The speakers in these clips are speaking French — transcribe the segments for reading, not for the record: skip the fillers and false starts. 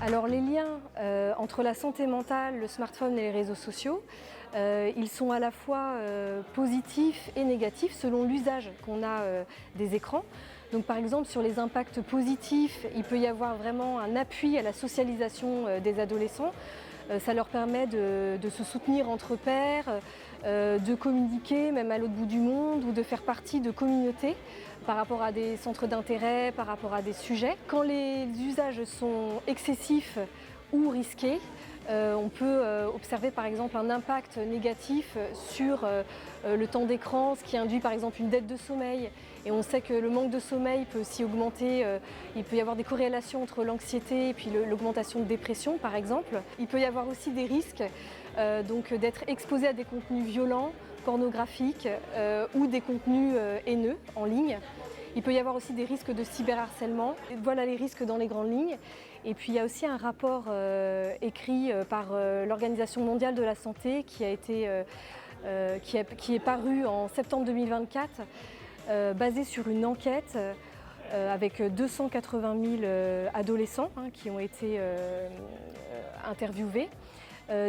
Alors les liens entre la santé mentale, le smartphone et les réseaux sociaux, ils sont à la fois positifs et négatifs selon l'usage qu'on a des écrans. Donc par exemple sur les impacts positifs, il peut y avoir vraiment un appui à la socialisation des adolescents. Ça leur permet de se soutenir entre pairs, de communiquer même à l'autre bout du monde ou de faire partie de communautés par rapport à des centres d'intérêt, par rapport à des sujets. Quand les usages sont excessifs ou risqués, on peut observer par exemple un impact négatif sur le temps d'écran, ce qui induit par exemple une dette de sommeil. Et on sait que le manque de sommeil peut aussi augmenter, il peut y avoir des corrélations entre l'anxiété et puis l'augmentation de dépression par exemple. Il peut y avoir aussi des risques donc d'être exposé à des contenus violents, pornographiques ou des contenus haineux en ligne. Il peut y avoir aussi des risques de cyberharcèlement. Voilà les risques dans les grandes lignes. Et puis il y a aussi un rapport écrit par l'Organisation mondiale de la santé qui est paru en septembre 2024, basé sur une enquête avec 280 000 adolescents qui ont été interviewés.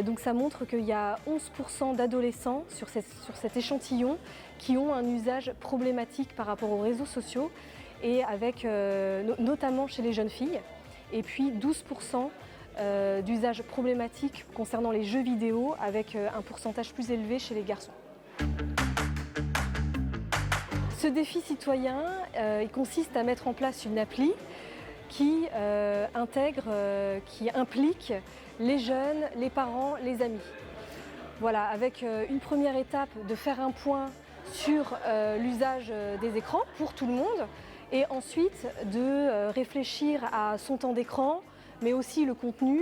Donc ça montre qu'il y a 11% d'adolescents sur cet échantillon qui ont un usage problématique par rapport aux réseaux sociaux et notamment chez les jeunes filles. Et puis 12% d'usage problématique concernant les jeux vidéo avec un pourcentage plus élevé chez les garçons. Ce défi citoyen, il consiste à mettre en place une appli qui implique les jeunes, les parents, les amis. Voilà, avec une première étape de faire un point sur l'usage des écrans pour tout le monde et ensuite de réfléchir à son temps d'écran, mais aussi le contenu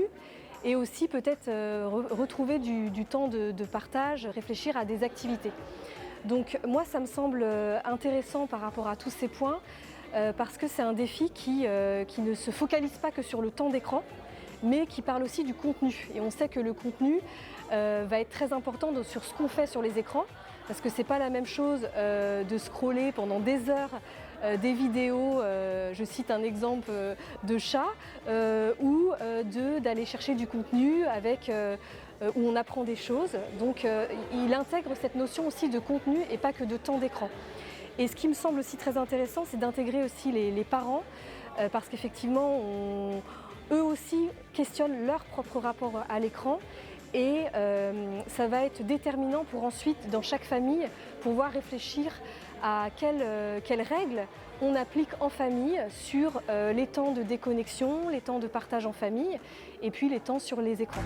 et aussi peut-être retrouver du temps de partage, réfléchir à des activités. Donc moi ça me semble intéressant par rapport à tous ces points parce que c'est un défi qui ne se focalise pas que sur le temps d'écran, mais qui parle aussi du contenu. Et on sait que le contenu va être très important sur ce qu'on fait sur les écrans, parce que c'est pas la même chose de scroller pendant des heures des vidéos, je cite un exemple de chat, ou d'aller chercher du contenu où on apprend des choses. Donc il intègre cette notion aussi de contenu et pas que de temps d'écran. Et ce qui me semble aussi très intéressant, c'est d'intégrer aussi les parents, parce qu'effectivement, eux aussi questionnent leur propre rapport à l'écran et ça va être déterminant pour ensuite, dans chaque famille, pouvoir réfléchir à quelles règles on applique en famille sur les temps de déconnexion, les temps de partage en famille et puis les temps sur les écrans.